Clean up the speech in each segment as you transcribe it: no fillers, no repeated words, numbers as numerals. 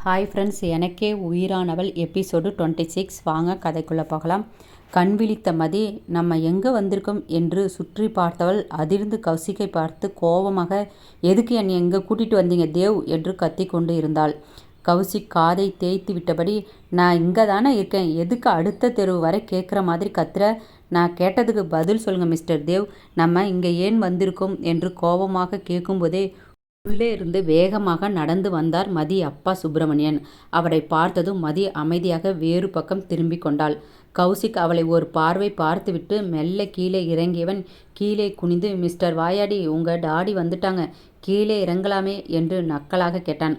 Hi friends, எனக்கே உயிரானவள் episode 26. வாங்க கதைக்குள்ளே போகலாம். கண் விழித்த மதி நம்ம எங்கே வந்திருக்கோம் என்று சுற்றி பார்த்தவள் அதிர்ந்து கௌசிக்கை பார்த்து கோபமாக, எதுக்கு என்னை எங்கே கூட்டிகிட்டு வந்தீங்க தேவ் என்று கத்தி கொண்டு இருந்தாள். கௌசிக் காதை தேய்த்து விட்டபடி, நான் இங்கே தானே இருக்கேன், எதுக்கு அடுத்த தெருவு வரை கேட்குற மாதிரி கத்துற? நான் கேட்டதுக்கு பதில் சொல்லுங்கள் மிஸ்டர் தேவ், நம்ம இங்கே ஏன் வந்திருக்கோம் என்று கோபமாக கேட்கும்போதே உள்ளே இருந்து வேகமாக நடந்து வந்தார் மதி அப்பா சுப்பிரமணியன். அவரை பார்த்ததும் மதி அமைதியாக வேறு பக்கம் திரும்பி கொண்டாள். கௌசிக் அவளை ஒரு பார்வை பார்த்துவிட்டு மெல்ல கீழே இறங்கியவன் கீழே குனிந்து, மிஸ்டர் வாயாடி, உங்க டாடி வந்துட்டாங்க, கீழே இறங்கலாமே என்று நக்கலாக கேட்டான்.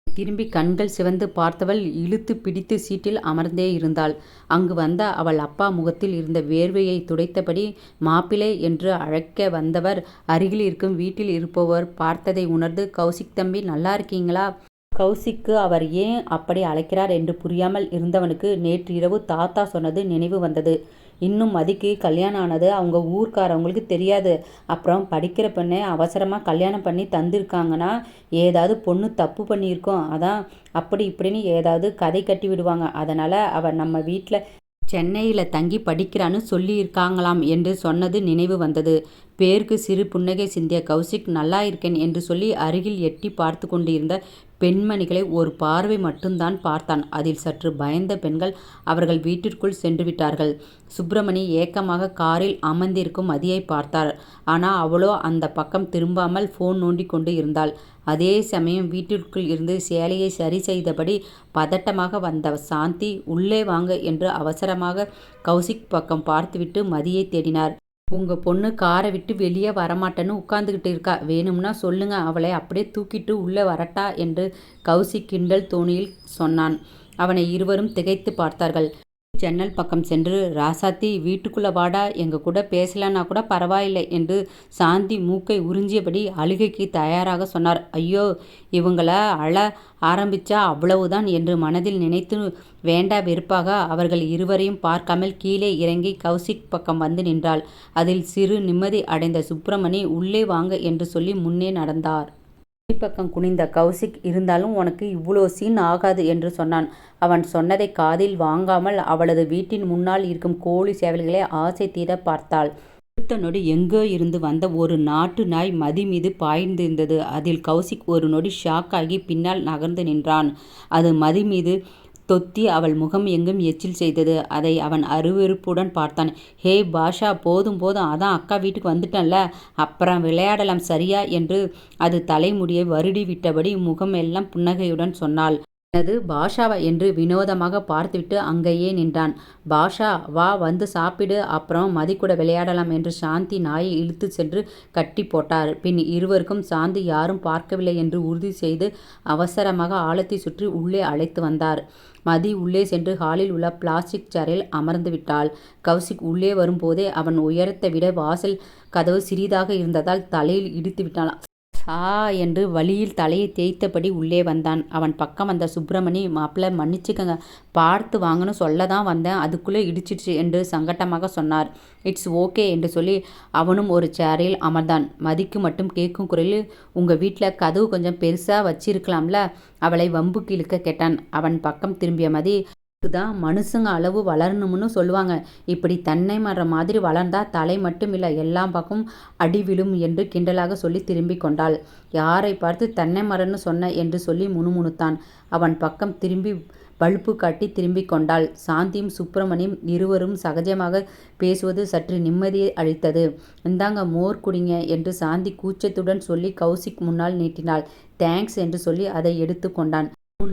திரும்பி கண்கள் சிவந்து பார்த்தவள் இழுத்து பிடித்து சீட்டில் அமர்ந்தே இருந்தாள். அங்கு வந்த அவள் அப்பா முகத்தில் இருந்த வேர்வையை துடைத்தபடி, மாப்பிளை என்று அழைக்க வந்தவர் அருகில் இருக்கும் வீட்டில் இருப்பவர் பார்த்ததை உணர்ந்து, கௌசிக் தம்பி நல்லா இருக்கீங்களா? கௌசிக்கு அவர் ஏன் அப்படி அழைக்கிறார் என்று புரியாமல் இருந்தவனுக்கு நேற்று இரவு தாத்தா சொன்னது நினைவு வந்தது. இன்னும் மதிக்கு கல்யாணம் ஆனது அவங்க ஊர்க்காரவங்களுக்கு தெரியாது. அப்புறம் படிக்கிற பெண்ணை அவசரமாக கல்யாணம் பண்ணி தந்திருக்காங்கன்னா ஏதாவது பொண்ணு தப்பு பண்ணியிருக்கோம், அதான் அப்படி இப்படின்னு ஏதாவது கதை கட்டி விடுவாங்க. அதனால் அவள் நம்ம வீட்டில் சென்னையில் தங்கி படிக்கிறான்னு சொல்லியிருக்காங்களாம் என்று சொன்னது நினைவு வந்தது. பேருக்கு சிறு புன்னகை சிந்திய கௌசிக் நல்லா இருக்கேன் என்று சொல்லி அருகில் எட்டி பார்த்து கொண்டிருந்த பெண்மணிகளை ஒரு பார்வை மட்டும்தான் பார்த்தான். அதில் சற்று பயந்த பெண்கள் அவர்கள் வீட்டிற்குள் சென்று விட்டார்கள். சுப்பிரமணி ஏக்கமாக காரில் அமர்ந்திருக்கும் மதியை பார்த்தார். ஆனால் அவளோ அந்த பக்கம் திரும்பாமல் ஃபோன் நோண்டி கொண்டு இருந்தாள். அதே சமயம் வீட்டிற்குள் இருந்து சேலையை சரி செய்தபடி பதட்டமாக வந்த சாந்தி, உள்ளே வாங்க என்று அவசரமாக கௌசிக் பக்கம் பார்த்துவிட்டு மதியை தேடினார். உங்கள் பொண்ணு காரை விட்டு வெளியே வரமாட்டேன்னு உட்காந்துக்கிட்டு இருக்கா, வேணும்னா சொல்லுங்க, அவளை அப்படியே தூக்கிட்டு உள்ளே வரட்டா என்று கௌசிக் கிண்டல் தோணியில் சொன்னான். அவனை இருவரும் திகைத்து பார்த்தார்கள். ஜன்னல் பக்கம் சென்று, ராசாத்தி வீட்டுக்குள்ளே வாடா, எங்கள் கூட பேசலன்னா கூட பரவாயில்லை என்று சாந்தி மூக்கை உறிஞ்சியபடி அழுகைக்கு தயாராக சொன்னார். ஐயோ, இவங்கள அழ ஆரம்பிச்சா அவ்வளவுதான் என்று மனதில் நினைத்து வேண்டா வெறுப்பாக அவர்கள் இருவரையும் பார்க்காமல் கீழே இறங்கி கௌசிக் பக்கம் வந்து நின்றாள். அதில் சிறு நிம்மதி அடைந்த சுப்பிரமணி, உள்ளே வாங்க என்று சொல்லி முன்னே நடந்தார். பக்கம் குனிந்த கௌசிக், இருந்தாலும் உனக்கு இவ்வளோ சீன் ஆகாது என்று சொன்னான். அவன் சொன்னதை காதில் வாங்காமல் அவளது வீட்டின் முன்னால் இருக்கும் கோழி சேவல்களை ஆசை தீர பார்த்தாள். அடுத்த நொடி எங்கோ இருந்து வந்த ஒரு நாட்டு நாய் மதி மீது பாய்ந்திருந்தது. அதில் கௌசிக் ஒரு நொடி ஷாக் ஆகி பின்னால் நகர்ந்து நின்றான். அது மதி மீது தொத்தி அவள் முகம் எங்கும் எச்சில் செய்தது. அதை அவன் அருவருப்புடன் பார்த்தான். ஹே பாஷா, போதும் போதும், அதான் அக்கா வீட்டுக்கு வந்துட்டேன்ல, அப்புறம் விளையாடலாம் சரியா என்று அது தலைமுடியை வருடி விட்டபடி முகம் எல்லாம் புன்னகையுடன் சொன்னாள். எனது பாஷாவா என்று வினோதமாக பார்த்துவிட்டு அங்கேயே நின்றான். பாஷா, வா வந்து சாப்பிடு, அப்புறம் மதி கூட விளையாடலாம் என்று சாந்தி நாயை இழுத்து சென்று கட்டி போட்டார். பின் இருவருக்கும் சாந்தி யாரும் பார்க்கவில்லை என்று உறுதி செய்து அவசரமாக ஆழத்தை சுற்றி உள்ளே அழைத்து வந்தார். மதி உள்ளே சென்று ஹாலில் உள்ள பிளாஸ்டிக் சேரில் அமர்ந்து விட்டாள். கௌசிக் உள்ளே வரும்போதே அவன் உயரத்தை விட வாசல் கதவு சிறிதாக இருந்ததால் தலையில் இடித்து விட்டான். என்று வழியில் தலையை தேய்த்தபடி உள்ளே வந்தான். அவன் பக்கம் வந்த சுப்பிரமணி, மாப்பிள்ள மன்னிச்சுக்கங்க, பார்த்து வாங்கன்னு சொல்ல தான் வந்தேன், அதுக்குள்ளே இடிச்சிடுச்சு என்று சங்கட்டமாக சொன்னார். இட்ஸ் ஓகே என்று சொல்லி அவனும் ஒரு சேரில் அமர்ந்தான். மதிக்கு மட்டும் கேட்கும் குரலில், உங்கள் வீட்டில் கதவு கொஞ்சம் பெருசாக வச்சிருக்கலாம்ல, அவளை வம்புக்கு இழுக்க கேட்டான். அவன் பக்கம் திரும்பிய மதி, தான் மனுஷங்க அளவு வளரணும்னு சொல்லுவாங்க, இப்படி தென்னை மரம் மாதிரி வளர்ந்தா தலை மட்டும் இல்லை எல்லா பக்கம் அடி விழும் என்று கிண்டலாக சொல்லி திரும்பி கொண்டாள். யாரை பார்த்து தென்னை மரம்னு சொன்ன என்று சொல்லி முணுமுணுத்தான். அவன் பக்கம் திரும்பி பல்பு காட்டி திரும்பி கொண்டாள். சாந்தியும் சுப்பிரமணியும் இருவரும் சகஜமாக பேசுவது சற்று நிம்மதியை அளித்தது. இந்தாங்க மோர் குடிங்க என்று சாந்தி கூச்சத்துடன் சொல்லி கௌசிக் முன்னால் நீட்டினாள். தேங்க்ஸ் என்று சொல்லி அதை எடுத்து கொண்டான்.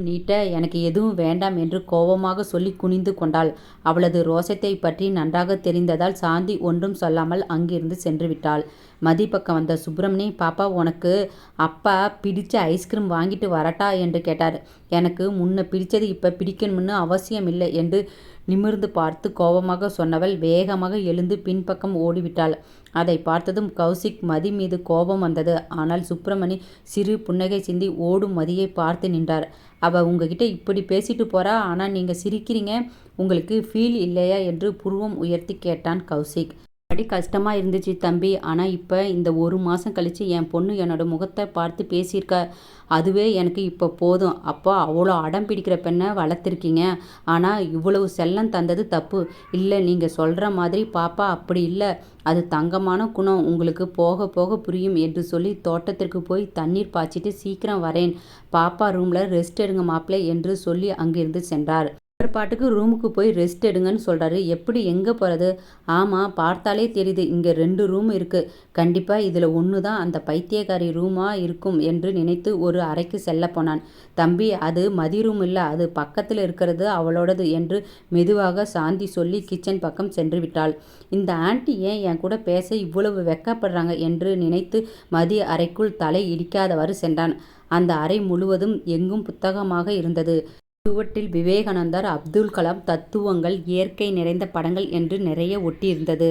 நீட்ட, எனக்கு எதுவும் வேண்டாம் என்று கோபமாக சொல்லி குனிந்து கொண்டாள். அவளது ரோசத்தை பற்றி நன்றாக தெரிந்ததால் சாந்தி ஒன்றும் சொல்லாமல் அங்கிருந்து சென்று விட்டாள். மதி பக்கம் வந்த சுப்பிரமணி, பாப்பா, உனக்கு அப்பா பிடிச்ச ஐஸ்கிரீம் வாங்கிட்டு வரட்டா என்று கேட்டார். எனக்கு முன்ன பிடிச்சது இப்போ பிடிக்கணும்னு அவசியம் இல்லை என்று நிமிர்ந்து பார்த்து கோபமாக சொன்னவள் வேகமாக எழுந்து பின்பக்கம் ஓடிவிட்டாள். அதை பார்த்ததும் கௌசிக் மதி மீது கோபம் வந்தது. ஆனால் சுப்பிரமணி சிறு புன்னகை சிந்தி ஓடும் மதியை பார்த்து நின்றார். அவள் உங்ககிட்ட இப்படி பேசிட்டு போறா, ஆனால் நீங்கள் சிரிக்கிறீங்க, உங்களுக்கு ஃபீல் இல்லையா என்று புருவம் உயர்த்தி கேட்டான் கௌசிக். அடி கஷ்டமாக இருந்துச்சு தம்பி. ஆனால் இப்போ இந்த 1 மாதம் கழித்து என் பொண்ணு என்னோட முகத்தை பார்த்து பேசியிருக்கா. அதுவே எனக்கு இப்போ போதும். அப்போ அவ்வளோ அடம் பிடிக்கிற பெண்ணை வளர்த்துருக்கீங்க. ஆனால் இவ்வளவு செல்லம் தந்தது தப்பு. இல்லை, நீங்கள் சொல்கிற மாதிரி பாப்பா அப்படி இல்லை. அது தங்கமான குணம். உங்களுக்கு போக போக புரியும் என்று சொல்லி தோட்டத்திற்கு போய் தண்ணீர் பாய்ச்சிட்டு சீக்கிரம் வரேன். பாப்பா ரூமில் ரெஸ்ட் எடுங்க மாப்பிள்ளை என்று சொல்லி அங்கிருந்து சென்றார். அவர் பாட்டுக்கு ரூமுக்கு போய் ரெஸ்ட் எடுங்கன்னு சொல்கிறாரு. எப்படி எங்கே போகிறது? ஆமாம், பார்த்தாலே தெரியுது இங்கே 2 ரூம் இருக்குது. கண்டிப்பாக இதில் ஒன்று தான் அந்த பைத்தியக்காரி ரூமாக இருக்கும் என்று நினைத்து ஒரு அறைக்கு செல்ல போனான். தம்பி, அது மதி ரூம் இல்லை, அது பக்கத்தில் இருக்கிறது அவளோடது என்று மெதுவாக சாந்தி சொல்லி கிச்சன் பக்கம் சென்று விட்டாள். இந்த ஆண்டி ஏன் என் கூட பேச இவ்வளவு வெக்கப்படுறாங்க என்று நினைத்து மதி அறைக்குள் தலை இடிக்காதவாறு சென்றான். அந்த அறை முழுவதும் எங்கும் புத்தகமாக இருந்தது. சுவற்றில் விவேகானந்தர், அப்துல் கலாம் தத்துவங்கள், இயற்கை நிறைந்த படங்கள் என்று நிறைய ஒட்டியிருந்தது.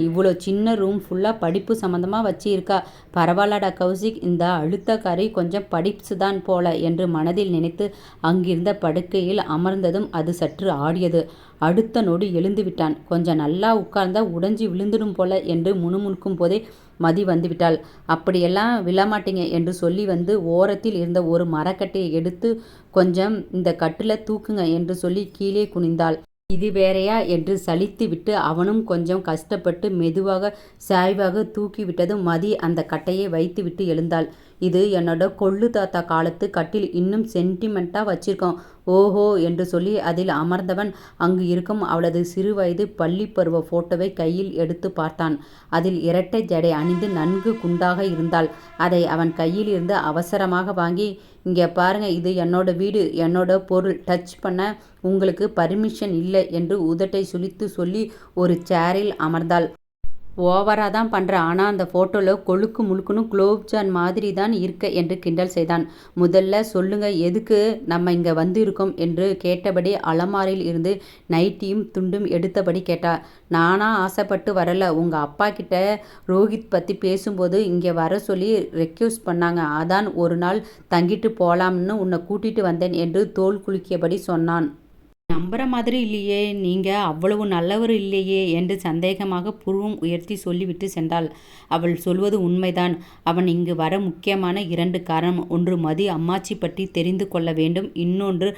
இவ்வளோ சின்ன ரூம் ஃபுல்லாக படிப்பு சம்மந்தமாக வச்சு இருக்கா. பரவாயில்லடா கௌசிக், இந்த அழுத்தக்காரி கொஞ்சம் படிப்பு தான் போல என்று மனதில் நினைத்து அங்கிருந்த படுக்கையில் அமர்ந்ததும் அது சற்று ஆடியது. அடுத்த நொடி எழுந்து விட்டான். கொஞ்சம் நல்லா உட்கார்ந்தா உடைஞ்சி விழுந்துடும் போல என்று முணுமுணுக்கும் போதே மதி வந்துவிட்டாள். அப்படியெல்லாம் விழமாட்டீங்க என்று சொல்லி வந்து ஓரத்தில் இருந்த ஒரு மரக்கட்டையை எடுத்து கொஞ்சம் இந்த கட்டில் தூக்குங்க என்று சொல்லி கீழே குனிந்தாள். இது வேறையா என்று சலித்து விட்டு அவனும் கொஞ்சம் கஷ்டப்பட்டு மெதுவாக சாய்வாக தூக்கி விட்டதும் மதி அந்த கட்டையை வைத்து விட்டு எழுந்தாள். இது என்னோட கொள்ளு தாத்தா காலத்து கட்டில், இன்னும் சென்டிமெண்ட்டாக வச்சிருக்கோம். ஓஹோ என்று சொல்லி அதில் அமர்ந்தவன் அங்கு இருக்கும் அவளது சிறுவயது பள்ளி பருவ போட்டோவை கையில் எடுத்து பார்த்தான். அதில் இரட்டை ஜடை அணிந்து நன்கு குண்டாக இருந்தாள். அதை அவன் கையில் இருந்து அவசரமாக வாங்கி, இங்கே பாருங்க, இது என்னோட வீடு, என்னோட பொருள், டச் பண்ண உங்களுக்கு பர்மிஷன் இல்லை என்று உதட்டை சுளித்து சொல்லி ஒரு சேரில் அமர்ந்தாள். ஓவராக தான் பண்ணுற, ஆனால் அந்த ஃபோட்டோவில் கொழுக்கு முழுக்குன்னு குலோப்ஜான் மாதிரி தான் இருக்க என்று கிண்டல் செய்தான். முதல்ல சொல்லுங்க, எதுக்கு நம்ம இங்கே வந்து இருக்கோம் என்று கேட்டபடி அலமாரியில் இருந்து நைட்டியும் துண்டும் எடுத்தபடி கேட்டா. நானா ஆசைப்பட்டு வரல, உங்கள் அப்பா கிட்ட ரோஹித் பற்றி பேசும்போது இங்கே வர சொல்லி ரெக்யூஸ்ட் பண்ணாங்க. அதான் ஒரு நாள் தங்கிட்டு போகலாம்னு உன்னை கூட்டிகிட்டு வந்தேன் என்று தோல் குலுக்கியபடி சொன்னான். நம்புற மாதிரி இல்லையே, நீங்கள் அவ்வளவு நல்லவர் இல்லையே என்று சந்தேகமாக புருவம் உயர்த்தி சொல்லிவிட்டு சென்றாள். அவள் சொல்வது உண்மைதான். அவன் இங்கு வர முக்கியமான 2 காரணம். ஒன்று, மதி அம்மாச்சி பற்றி தெரிந்து கொள்ள வேண்டும். இன்னொன்று,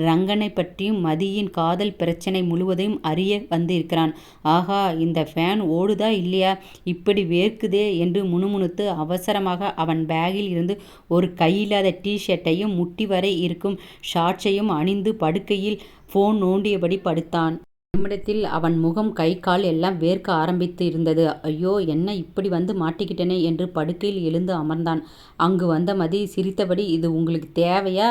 ரங்கனை பற்றியும் மதியின் காதல் பிரச்சனை முழுவதையும் அறிய வந்து இருக்கிறான். ஆகா, இந்த ஃபேன் ஓடுதா இல்லையா, இப்படி வேர்க்குதே என்று முணுமுணுத்து அவசரமாக அவன் பேக்கில் இருந்து ஒரு கையில்லாத டிஷர்ட்டையும் முட்டி வரை இருக்கும் ஷார்ட்ஸையும் அணிந்து படுக்கையில் ஃபோன் நோண்டியபடி படுத்தான். நிமிடத்தில் அவன் முகம், கை, கால் எல்லாம் வேர்க்க ஆரம்பித்து இருந்தது. ஐயோ, என்ன இப்படி வந்து மாட்டிக்கிட்டனே என்று படுக்கையில் எழுந்து அமர்ந்தான். அங்கு வந்த மதி சிரித்தபடி, இது உங்களுக்கு தேவையா?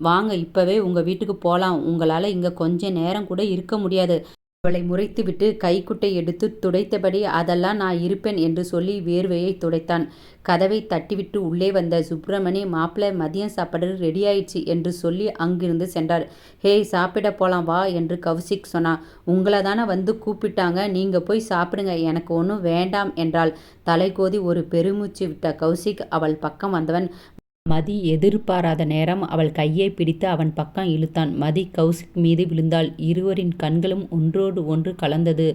வாங்க, இப்போவே உங்கள் வீட்டுக்கு போகலாம். உங்களால் இங்கே கொஞ்ச நேரம் கூட இருக்க முடியாது. அவளை முறைத்துவிட்டு கைக்குட்டை எடுத்து துடைத்தபடி, அதெல்லாம் நான் இருப்பேன் என்று சொல்லி வேர்வையை துடைத்தான். கதவை தட்டிவிட்டு உள்ளே வந்த சுப்பிரமணி, மாப்பிள்ளை மதியம் சாப்பாடு ரெடி ஆயிடுச்சு என்று சொல்லி அங்கிருந்து சென்றார். ஹேய், சாப்பிட போலாம் வா என்று கௌசிக் சொன்னான். உங்களை தானே வந்து கூப்பிட்டாங்க, நீங்கள் போய் சாப்பிடுங்க, எனக்கு ஒன்றும் வேண்டாம் என்றாள். தலைகோதி ஒரு பெருமூச்சு விட்ட கௌசிக் அவள் பக்கம் வந்தவன் மதி எதிர்பாராத நேரம் அவள் கையை பிடித்து அவன் பக்கம் இழுத்தான். மதி கௌசிக் மீது விழுந்தாள். இருவரின் கண்களும் ஒன்றோடு ஒன்று கலந்தது.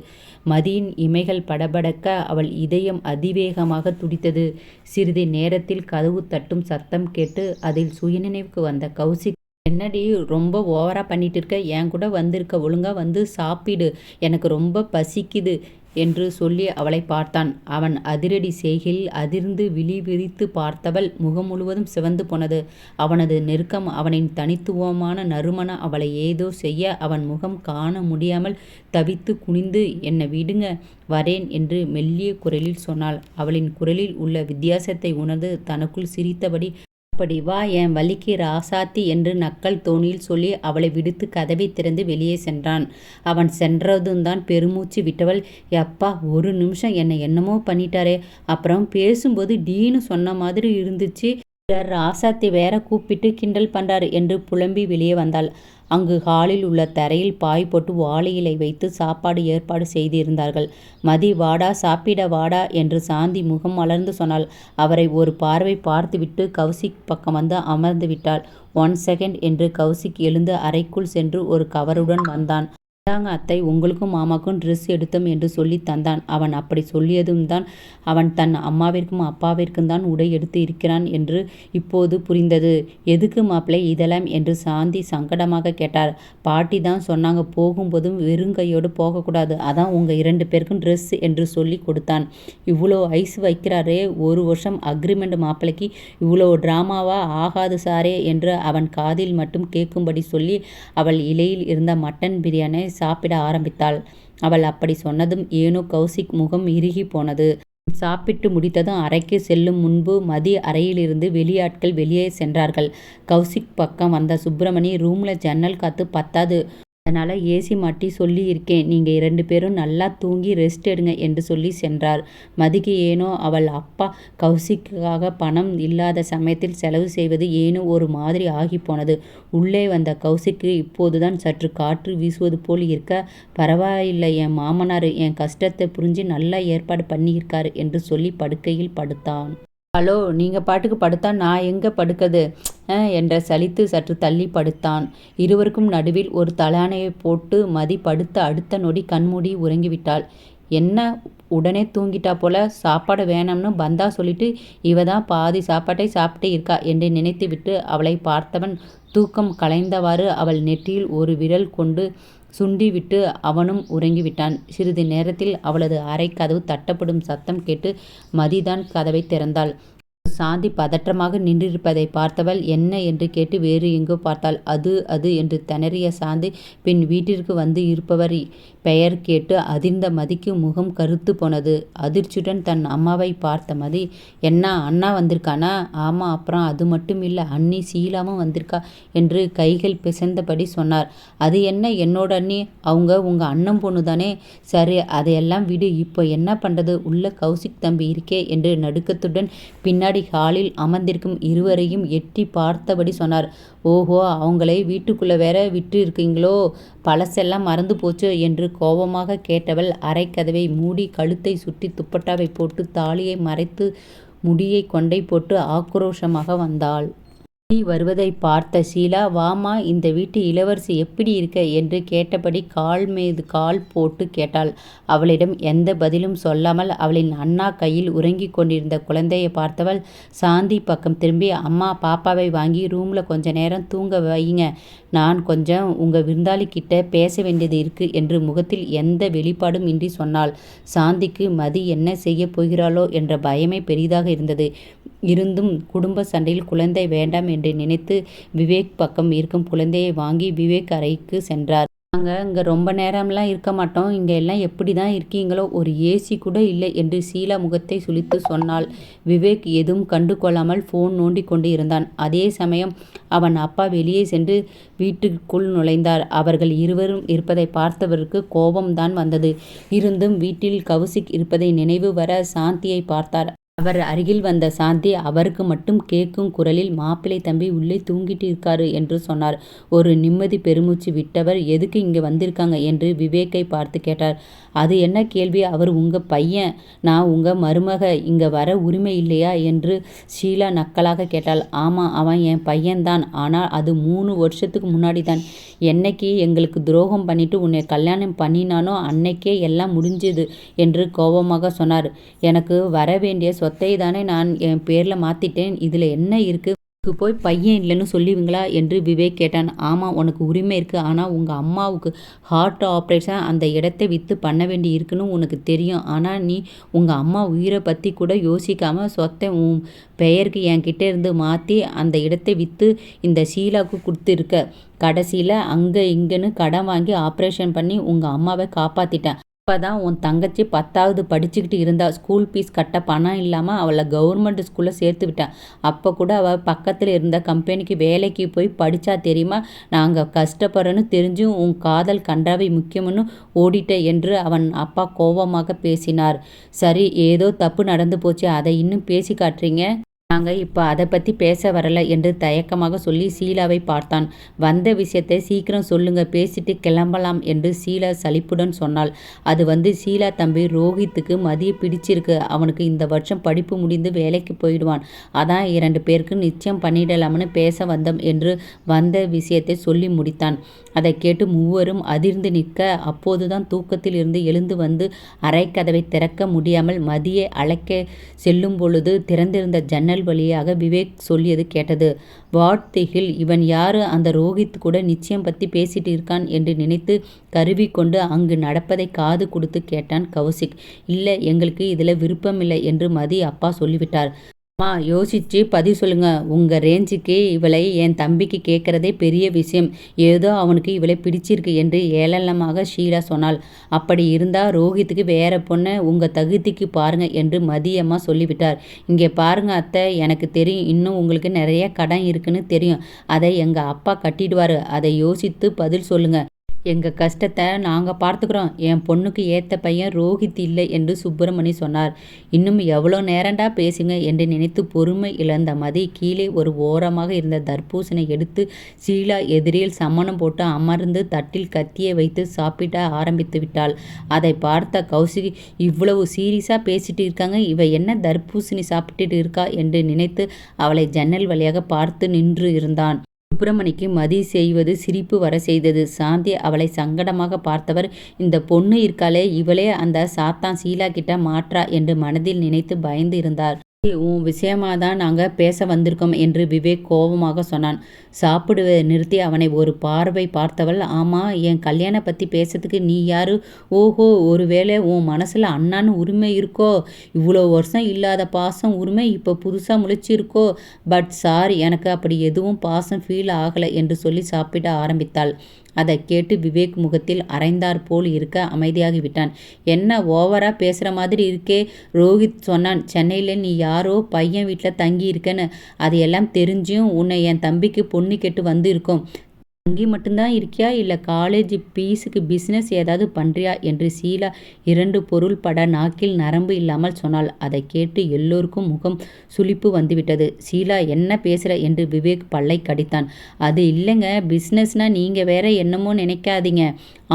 மதியின் இமைகள் படபடக்க அவள் இதயம் அதிவேகமாக துடித்தது. சிறிது நேரத்தில் கதவு தட்டும் சத்தம் கேட்டு அதில் சுயநினைவுக்கு வந்த கௌசிக், என்னடி ரொம்ப ஓவரா பண்ணிட்டு இருக்க, என் கூட வந்திருக்க, ஒழுங்கா வந்து சாப்பிடு, எனக்கு ரொம்ப பசிக்குது என்று சொல்லி அவளை பார்த்தான். அவன் அதிரடி செய்கையில் அதிர்ந்து விழி விரித்து பார்த்தவள் முகம் முழுவதும் சிவந்து போனது. அவனது நெருக்கம், அவனின் தனித்துவமான நறுமணம் அவளை ஏதோ செய்ய அவன் முகம் காண முடியாமல் தவித்து குனிந்து, என்னை விடுங்க, வரேன் என்று மெல்லிய குரலில் சொன்னாள். அவளின் குரலில் உள்ள வித்தியாசத்தை உணர்ந்து தனக்குள் சிரித்தபடி, அப்படி வா என் வலிக்கு ராசாத்தி என்று நக்கல் தோணியில் சொல்லி அவளை விடுத்து கதவை திறந்து வெளியே சென்றான். அவன் சென்றதும்தான் பெருமூச்சு விட்டவள், எப்பா ஒரு நிமிஷம் என்னை என்னமோ பண்ணிட்டாரே, அப்புறம் பேசும்போது டீன்னு சொன்ன மாதிரி இருந்துச்சு, ராசாத்தி வேற கூப்பிட்டு கிண்டல் பண்றாரு என்று புலம்பி வெளியே வந்தாள். அங்கு ஹாலில் உள்ள தரையில் பாய் போட்டு வாழை இலை வைத்து சாப்பாடு ஏற்பாடு செய்திருந்தார்கள். மதி, வாடா சாப்பிட வாடா என்று சாந்தி முகம் மலர்ந்து சொன்னாள். அவரை ஒரு பார்வை பார்த்துவிட்டு கௌசிக் பக்கம் வந்து அமர்ந்து விட்டாள். 1 செகண்ட் என்று கௌசிக் எழுந்து அறைக்குள் சென்று ஒரு கவருடன் வந்தான். இந்தாங்க அத்தை, உங்களுக்கும் மாமாக்கும் ட்ரெஸ் எடுத்தோம் என்று சொல்லி தந்தான். அவன் அப்படி சொல்லியதும் தான் அவன் தன் அம்மாவிற்கும் அப்பாவிற்கும் தான் உடை எடுத்து இருக்கிறான் என்று இப்போது புரிந்தது. எதுக்கு மாப்பிள்ளை இதெல்லாம் என்று சாந்தி சங்கடமாக கேட்டார். பாட்டி தான் சொன்னாங்க, போகும்போதும் வெறுங்கையோடு போகக்கூடாது, அதான் உங்க 2 பேருக்கும் ட்ரெஸ் என்று சொல்லி கொடுத்தான். இவ்வளோ ஐஸ் வைக்கிறாரே, 1 வருஷம் அக்ரிமெண்ட் மாப்பிள்ளைக்கு இவ்வளோ டிராமாவா? ஆகாது சாரே என்று அவன் காதில் மட்டும் கேட்கும்படி சொல்லி அவள் இலையில் இருந்த மட்டன் பிரியாணி சாப்பிட ஆரம்பித்தாள். அவள் அப்படி சொன்னதும் ஏனோ கௌசிக் முகம் இறுகி போனது. சாப்பிட்டு முடித்ததும் அறைக்கு செல்லும் முன்பு மதி அறையிலிருந்து வெளியாட்கள் வெளியே சென்றார்கள். கௌசிக் பக்கம் வந்த சுப்பிரமணி, ரூம்ல ஜன்னல் காத்து பத்தாது, அதனால ஏசி மாட்டி சொல்லி இருக்கேன், நீங்க 2 பேரும் நல்லா தூங்கி ரெஸ்ட் எடுங்க என்று சொல்லி சென்றார். மதிக்கு ஏனோ அவள் அப்பா கௌசிக்காக பணம் இல்லாத சமயத்தில் செலவு செய்வது ஏனோ ஒரு மாதிரி ஆகி போனது. உள்ளே வந்த கௌசிக்கு இப்போதுதான் சற்று காற்று வீசுவது போல் இருக்க, பரவாயில்லை, என் மாமனார் என் கஷ்டத்தை புரிஞ்சு நல்லா ஏற்பாடு பண்ணியிருக்காரு என்று சொல்லி படுக்கையில் படுத்தான். ஹலோ, நீங்கள் பாட்டுக்கு படுத்தா நான் எங்கே படுக்கிறது என்ற சலித்து சற்று தள்ளி படுத்தான். இருவருக்கும் நடுவில் ஒரு தலானையை போட்டு மதி படுத்த அடுத்த நொடி கண்மூடி உறங்கிவிட்டாள். என்ன உடனே தூங்கிட்டா போல, சாப்பாடு வேணாம்னு பந்தா சொல்லிட்டு இவ தான் பாதி சாப்பாட்டை சாப்பிட்டு இருக்கா என்று நினைத்து விட்டு அவளை பார்த்தவன் தூக்கம் கலைந்தவாறு அவள் நெற்றியில் ஒரு விரல் கொண்டு சுண்டிவிட்டு அவனும் உறங்கிவிட்டான். சிறிது நேரத்தில் அவளது அறை கதவு தட்டப்படும் சத்தம் கேட்டு மதிதான் கதவை திறந்தாள். சாந்தி பதற்றமாக நின்றிருப்பதை பார்த்தவள் என்ன என்று கேட்டு வேறு எங்கோ பார்த்தாள். அது என்று திணறிய சாந்தி பின் வீட்டிற்கு வந்து இருப்பவர் பெயர் கேட்டு அதிர்ந்த மதிக்கு முகம் கருத்து போனது. அதிர்ச்சியுடன் தன் அம்மாவை பார்த்த மதி, என்ன அண்ணா வந்திருக்கானா? ஆமா, அப்புறம் அது மட்டும் இல்லை, அண்ணி சீலாவும் வந்திருக்கா என்று கைகள் பிசைந்தபடி சொன்னார். அது என்ன என்னோட அண்ணி? அவங்க உங்க அண்ணன் பொண்ணு தானே? சரி, அதையெல்லாம் விடு, இப்போ என்ன பண்றது? உள்ள கௌசிக் தம்பி இருக்கே என்று நடுக்கத்துடன் பின்னாடி ஹாலில் அமர்ந்திருக்கும் இருவரையும் எட்டி பார்த்தபடி சொன்னார். ஓஹோ, அவங்களை வீட்டுக்குள்ள வேற விட்டு இருக்கீங்களோ? பழசெல்லாம் மறந்து போச்சு என்று கோபமாக கேட்டவள் அரைக்கதவை மூடி கழுத்தை சுற்றி துப்பட்டாவை போட்டு தாலியை மறைத்து முடியை கொண்டை போட்டு ஆக்ரோஷமாக வந்தாள். வருவதை பார்த்த ஷீலா, வாமா, இந்த வீட்டு இளவரசி எப்படி இருக்க என்று கேட்டபடி கால் மீது கால் போட்டு கேட்டாள். அவளிடம் எந்த பதிலும் சொல்லாமல் அவளின் அண்ணா கையில் உறங்கிக் கொண்டிருந்த குழந்தையை பார்த்தவள் சாந்தி பக்கம் திரும்பி, அம்மா, பாப்பாவை வாங்கி ரூம்ல கொஞ்ச நேரம் தூங்க வைங்க, நான் கொஞ்சம் உங்க விருந்தாளி கிட்ட பேச வேண்டியது இருக்கு என்று முகத்தில் எந்த வெளிப்பாடும் இன்றி சொன்னாள். சாந்திக்கு மதி என்ன செய்ய போகிறாளோ என்ற பயமே பெரிதாக இருந்தது. இருந்தும் குடும்ப சண்டையில் குழந்தை வேண்டாம் என்று நினைத்து விவேக் பக்கம் இருக்கும் குழந்தையை வாங்கி விவேக் அறைக்கு சென்றார். நாங்கள் இங்கே ரொம்ப நேரம்லாம் இருக்க மாட்டோம், இங்கே எல்லாம் எப்படி தான் இருக்கீங்களோ, ஒரு ஏசி கூட இல்லை என்று ஷீலா முகத்தை சுளித்து சொன்னாள். விவேக் எதுவும் கண்டு கொள்ளாமல் ஃபோன் நோண்டி கொண்டு இருந்தான். அதே சமயம் அவன் அப்பா வெளியே சென்று வீட்டுக்குள் நுழைந்தார். அவர்கள் இருவரும் இருப்பதை பார்த்தவருக்கு கோபம்தான் வந்தது. இருந்தும் வீட்டில் கௌசிக் இருப்பதை நினைவு வர சாந்தியை பார்த்தார். அவர் அருகில் வந்த சாந்தி அவருக்கு மட்டும் கேட்கும் குரலில், மாப்பிள்ளை தம்பி உள்ளே தூங்கிட்டு இருக்காரு என்று சொன்னார். ஒரு நிம்மதி பெருமூச்சு விட்டவர், எதுக்கு இங்கே வந்திருக்காங்க என்று விவேக்கை பார்த்து கேட்டார். அது என்ன கேள்வி? அவர் உங்க பையன், நான் உங்க மருமக, இங்க வர உரிமை இல்லையா என்று ஷீலா நக்கலாக கேட்டாள். ஆமா, அவன் என் பையன்தான், ஆனால் அது 3 வருஷத்துக்கு முன்னாடி தான். என்னைக்கு எங்களுக்கு துரோகம் பண்ணிட்டு உன்னை கல்யாணம் பண்ணினானோ அன்னைக்கே எல்லாம் முடிஞ்சது என்று கோபமாக சொன்னார். எனக்கு வர வேண்டிய சொத்தை தானே நான் என் பேர்ல மாத்திட்டேன், இதுல என்ன இருக்கு? போய் பையன் இல்லைன்னு சொல்லுவீங்களா என்று விவேக் கேட்டான். ஆமாம், உனக்கு உரிமை இருக்குது, ஆனால் உங்கள் அம்மாவுக்கு ஹார்ட் ஆப்ரேஷன், அந்த இடத்தை விற்று பண்ண வேண்டி இருக்குன்னு உனக்கு தெரியும். ஆனால் நீ உங்கள் அம்மா உயிரை பற்றி கூட யோசிக்காமல் சொத்தை உன் பெயருக்கு என்கிட்ட இருந்து மாற்றி அந்த இடத்தை விற்று இந்த ஷீலாவுக்கு கொடுத்துருக்க. கடைசியில் அங்கே இங்கேன்னு கடன் வாங்கி ஆப்ரேஷன் பண்ணி உங்கள் அம்மாவை காப்பாற்றிட்டேன். அப்பதான் உன் தங்கச்சி 10வது படிச்சுக்கிட்டு இருந்தா. ஸ்கூல் ஃபீஸ் கட்ட பணம் இல்லாமல் அவளை கவர்மெண்ட் ஸ்கூலில் சேர்த்து விட்டேன். அப்போ கூட அவள் பக்கத்தில் இருந்த கம்பெனிக்கு வேலைக்கு போய் படித்தா தெரியுமா? நாங்கள் கஷ்டப்படுறோன்னு தெரிஞ்சும் உன் காதல் கன்றாவை முக்கியம்னு ஓடிட்ட என்று அவன் அப்பா கோபமாக பேசினார். சரி, ஏதோ தப்பு நடந்து போச்சு, அதை இன்னும் பேசி காட்டுறீங்க. நாங்கள் இப்போ அதை பற்றி பேச வரல என்று தயக்கமாக சொல்லி ஷீலாவை பார்த்தான். வந்த விஷயத்தை சீக்கிரம் சொல்லுங்க, பேசிட்டு கிளம்பலாம் என்று ஷீலா சலிப்புடன் சொன்னாள். அது ஷீலா தம்பி ரோஹித்துக்கு மதியை பிடிச்சிருக்கு. அவனுக்கு இந்த வருஷம் படிப்பு முடிந்து வேலைக்கு போயிடுவான். அதான் 2 பேருக்கு நிச்சயம் பண்ணிடலாம்னு பேச வந்தோம் என்று வந்த விஷயத்தை சொல்லி முடித்தான். அதை கேட்டு மூவரும் அதிர்ந்து நிற்க, அப்போதுதான் தூக்கத்தில் இருந்து எழுந்து வந்து அறைக்கதவை திறக்க முடியாமல் மதியை அழைக்க செல்லும் பொழுது திறந்திருந்த ஜன்னல் வழியாக விவேக் சொல்லியது கேட்டது. வாட் தி ஹில், இவன் யாரு? அந்த ரோஹித் கூட நிச்சயம் பற்றி பேசிட்டு இருக்கான் என்று நினைத்து கருவி கொண்டு அங்கு நடப்பதை காது கொடுத்து கேட்டான் கௌசிக். இல்லை, எங்களுக்கு இதில் விருப்பமில்லை என்று மதி அப்பா சொல்லிவிட்டார். அம்மா, யோசிச்சு பதில் சொல்லுங்க. உங்க ரேஞ்சுக்கு இவளை என் தம்பிக்கு கேட்கறதே பெரிய விஷயம். ஏதோ அவனுக்கு இவளை பிடிச்சிருக்கு என்று ஏளனமாக ஷீலா சொன்னாள். அப்படி இருந்தா ரோஹித்துக்கு வேற பொண்ணை உங்க தகுதிக்கு பாருங்க என்று மதியம்மா சொல்லிவிட்டார். இங்கே பாருங்க அத்தை, எனக்கு தெரியும் இன்னும் உங்களுக்கு நிறைய கடன் இருக்குன்னு தெரியும். அதை எங்க அப்பா கட்டிடுவாரு. அதை யோசித்து பதில் சொல்லுங்க. எங்கள் கஷ்டத்தை நாங்கள் பார்த்துக்குறோம். என் பொண்ணுக்கு ஏற்ற பையன் ரோஹித் இல்லை என்று சுப்பிரமணி சொன்னார். இன்னும் எவ்வளோ நேரண்டா பேசுங்க என்று நினைத்து பொறுமை இழந்த மதி கீழே ஒரு ஓரமாக இருந்த தர்பூசணை எடுத்து ஷீலா எதிரில் சம்மணம் போட்டு அமர்ந்து தட்டில் கத்தியை வைத்து சாப்பிட ஆரம்பித்து விட்டாள். அதை பார்த்த கௌசிக், இவ்வளவு சீரியஸாக பேசிட்டு இருக்காங்க, இவ என்ன தர்பூசணி சாப்பிட்டுட்டு இருக்கா என்று நினைத்து அவளை ஜன்னல் வழியாக பார்த்து நின்று இருந்தான். சுப்பிரமணிக்கு மதி செய்வது சிரிப்பு வர செய்தது. சாந்தி அவளை சங்கடமாக பார்த்தவர், இந்த பொண்ணு இருக்காளே, இவளே அந்த சாத்தான் ஷீலா கிட்ட மாற்றா என்று மனதில் நினைத்து பயந்து இருந்தார். உன் விஷயமாக தான் நாங்கள் பேச வந்திருக்கோம் என்று விவேக் கோபமாக சொன்னான். சாப்பிடுவதை நிறுத்தி அவனை ஒரு பார்வை பார்த்தவள், ஆமாம், என் கல்யாணம் பற்றி பேசுறதுக்கு நீ யாரு? ஓஹோ, ஒருவேளை உன் மனசில் அண்ணான்னு உரிமை இருக்கோ? இவ்வளோ வருஷம் இல்லாத பாசம் உரிமை இப்போ புதுசாக முளைச்சிருக்கோ? பட் சாரி, எனக்கு அப்படி எதுவும் பாசம் ஃபீல் ஆகலை என்று சொல்லி சாப்பிட ஆரம்பித்தாள். அதை கேட்டு விவேக் முகத்தில் அரைந்தார் போல் இருக்க அமைதியாகிவிட்டான். என்ன ஓவரா பேசுகிற மாதிரி இருக்கே? ரோஹித் சொன்னான், சென்னையில் நீ யாரோ பையன் வீட்டில் தங்கி இருக்கேன்னு. அது எல்லாம் தெரிஞ்சும் உன்னை என் தம்பிக்கு பொண்ணு கேட்டு வந்து இருக்கோம். தங்கி மட்டும்தான் இருக்கியா, இல்லை காலேஜ் பீஸுக்கு பிஸ்னஸ் ஏதாவது பண்ணுறியா என்று ஷீலா 2 பொருள் பட நாக்கில் நரம்பு இல்லாமல் சொன்னாள். அதை கேட்டு எல்லோருக்கும் முகம் சுளிப்பு வந்துவிட்டது. ஷீலா, என்ன பேசுகிற என்று விவேக் பல்லை கடித்தான். அது இல்லைங்க, பிஸ்னஸ்னால் நீங்கள் வேற என்னமோ நினைக்காதீங்க.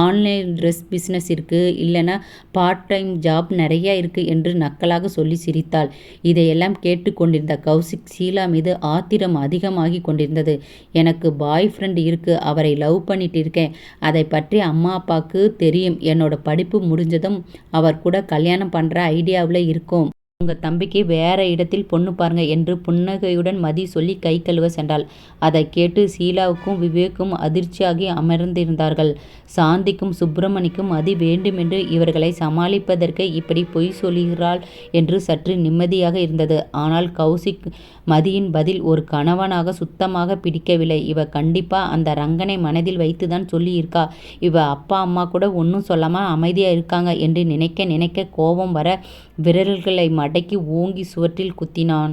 ஆன்லைன் ட்ரெஸ் பிஸ்னஸ் இருக்குது, இல்லைனா பார்ட் டைம் ஜாப் நிறையா இருக்குது என்று நக்கலாக சொல்லி சிரித்தாள். இதையெல்லாம் கேட்டு கொண்டிருந்த கௌசிக் ஷீலா மீது ஆத்திரம் அதிகமாகி கொண்டிருந்தது. எனக்கு பாய் ஃப்ரெண்ட் இருக்குது, அவரை லவ் பண்ணிட்டு இருக்கேன். அதை பற்றி அம்மா அப்பாவுக்கு தெரியும். என்னோட படிப்பு முடிஞ்சதும் அவர் கூட கல்யாணம் பண்ணுற ஐடியாவில் இருக்கோம். உங்கள் தம்பிக்கு வேற இடத்தில் பொண்ணு பாருங்க என்று புன்னகையுடன் மதி சொல்லி கை கழுவ சென்றாள். அதை கேட்டு ஷீலாவுக்கும் விவேக்கும் அதிர்ச்சியாகி அமர்ந்திருந்தார்கள். சாந்திக்கும் சுப்பிரமணிக்கும் மதி வேண்டுமென்று இவர்களை சமாளிப்பதற்கு இப்படி பொய் சொல்கிறாள் என்று சற்று நிம்மதியாக இருந்தது. ஆனால் கௌசிக் மதியின் பதில் ஒரு கணவனாக சுத்தமாக பிடிக்கவில்லை. இவ கண்டிப்பா அந்த ரங்கனை மனதில் வைத்துதான் சொல்லி இருக்கா. இவ அப்பா அம்மா கூட ஒன்றும் சொல்லாமல் அமைதியாக இருக்காங்க என்று நினைக்க நினைக்க கோபம் வர விரல்களை மடக்கி ஓங்கி சுவற்றில் குத்தினான்.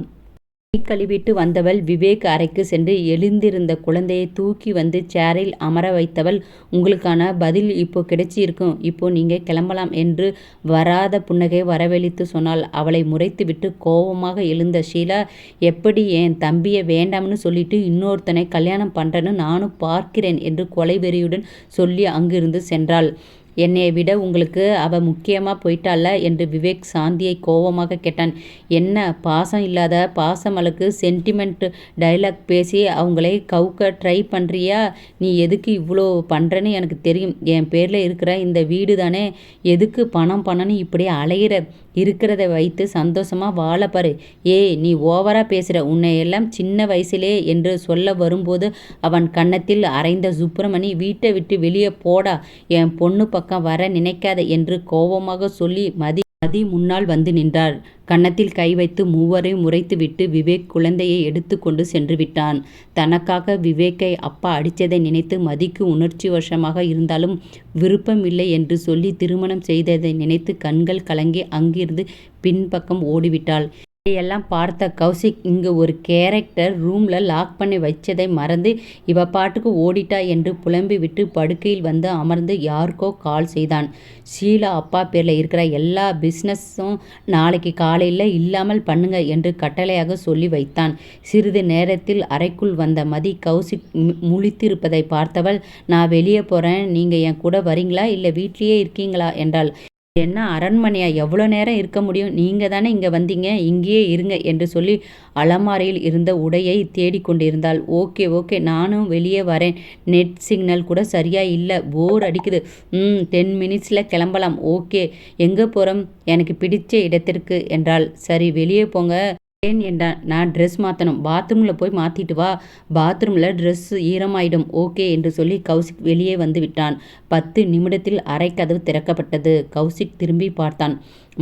கை கழுவிட்டு வந்தவள் விவேக் அறைக்கு சென்று எழுந்திருந்த குழந்தையை தூக்கி வந்து சேரில் அமர வைத்தவள், உங்களுக்கான பதில் இப்போ கிடைச்சி இருக்கும், இப்போ நீங்கள் கிளம்பலாம் என்று வராத புன்னகை வரவழைத்து சொன்னாள். அவளை முறைத்துவிட்டு கோபமாக எழுந்த ஷீலா, எப்படி என் தம்பியை வேண்டாம்னு சொல்லிட்டு இன்னொருத்தனை கல்யாணம் பண்ணுறேன்னு நானும் பார்க்கிறேன் என்று கொலைவெறியுடன் சொல்லி அங்கிருந்து சென்றாள். என்னை விட உங்களுக்கு அவ முக்கியமாக போயிட்டால என்று விவேக் சாந்தியை கோபமாக கேட்டான். என்ன பாசம் இல்லாத பாசமலுக்கு சென்டிமெண்ட் டைலாக் பேசி அவங்களை கவுக்க ட்ரை பண்ணுறியா? நீ எதுக்கு இவ்வளோ பண்ணுறன்னு எனக்கு தெரியும். என் பேரில் இருக்கிற இந்த வீடு தானே, எதுக்கு பணம் பணம்னு இப்படி அலையிற? இருக்கிறத வைத்து சந்தோஷமாக வாழ பாரு. ஏய், நீ ஓவராக பேசுகிற, உன்னை எல்லாம் சின்ன வயசுலே என்று சொல்ல வரும்போது அவன் கன்னத்தில் அரைந்த சுப்பிரமணி, வீட்டை விட்டு வெளியே போடா, என் பொண்ணு பக்கம் வர நினைக்காத என்று கோபமாக சொல்லி மதி முன்னால் வந்து நின்றார். கன்னத்தில் கை வைத்து மூவரையும் முறைத்துவிட்டு விவேக் குழந்தையை எடுத்து கொண்டு சென்று விட்டான். தனக்காக விவேக்கை அப்பா அடித்ததை நினைத்து மதிக்கு உணர்ச்சி வசமாக இருந்தாலும் விருப்பம் இல்லை என்று சொல்லி திருமணம் செய்ததை நினைத்து கண்கள் கலங்கி அங்கிருந்து பின்பக்கம் ஓடிவிட்டாள். இதையெல்லாம் பார்த்த கௌசிக் இங்கு ஒரு கேரக்டர் ரூம்ல லாக் பண்ணி வச்சதை மறந்து இவ பாட்டுக்கு ஓடிட்டா என்று புலம்பி விட்டு படுக்கையில் வந்து அமர்ந்து யாருக்கோ கால் செய்தான். ஷீலா அப்பா பேர்ல இருக்கிற எல்லா பிசினஸும் நாளைக்கு காலையில் இல்லாமல் பண்ணுங்க என்று கட்டளையாக சொல்லி வைத்தான். சிறிது நேரத்தில் அறைக்குள் வந்த மதி கௌசிக் முழித்திருப்பதை பார்த்தவள், நான் வெளியே போறேன், நீங்க என் கூட வரீங்களா இல்லை வீட்லயே இருக்கீங்களா என்றாள். என்ன அரண்மனையா, எவ்வளோ நேரம் இருக்க முடியும், நீங்க தானே இங்கே வந்தீங்க, இங்கேயே இருங்க என்று சொல்லி அலமாரியில் இருந்த உடையை தேடிக்கொண்டிருந்தாள். ஓகே ஓகே, நானும் வெளியே வரேன், நெட் சிக்னல் கூட சரியா இல்லை, போர் அடிக்குது. 10 மினிட்ஸில் கிளம்பலாம். ஓகே, எங்கே போகிறோம், எனக்கு பிடிச்ச இடத்திற்கு என்றாள். சரி வெளியே போங்க. ஏன் என்றான். நான் ட்ரெஸ் மாற்றணும், பாத்ரூமில் போய் மாற்றிட்டு வா, பாத்ரூமில் ட்ரெஸ் ஈரமாயிடும். ஓகே என்று சொல்லி கௌசிக் வெளியே வந்து விட்டான். 10 நிமிடத்தில் அறைக்கதவு திறக்கப்பட்டது. கௌசிக் திரும்பி பார்த்தான்.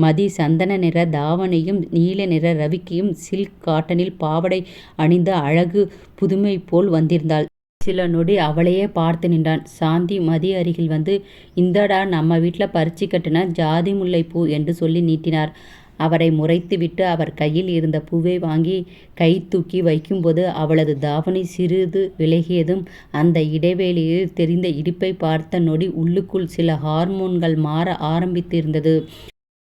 மதி சந்தன நிற தாவணியும் நீல நிற ரவிக்கையும் சில்க் காட்டனில் பாவடை அணிந்த அழகு புதுமை போல் வந்திருந்தாள். சில நொடி அவளையே பார்த்து நின்றான். சாந்தி மதி அருகில் வந்து, இந்தடா நம்ம வீட்டில் பறிச்சு கட்டின ஜாதி முல்லை பூ என்று சொல்லி நீட்டினார். அவரை முறைத்துவிட்டு அவர் கையில் இருந்த பூவை வாங்கி கை தூக்கி வைக்கும்போது அவளது தாவணி சிறிது விலகியதும் அந்த இடைவேளையில் தெரிந்த இடுப்பை பார்த்த நொடி உள்ளுக்குள் சில ஹார்மோன்கள் மாற ஆரம்பித்திருந்தது.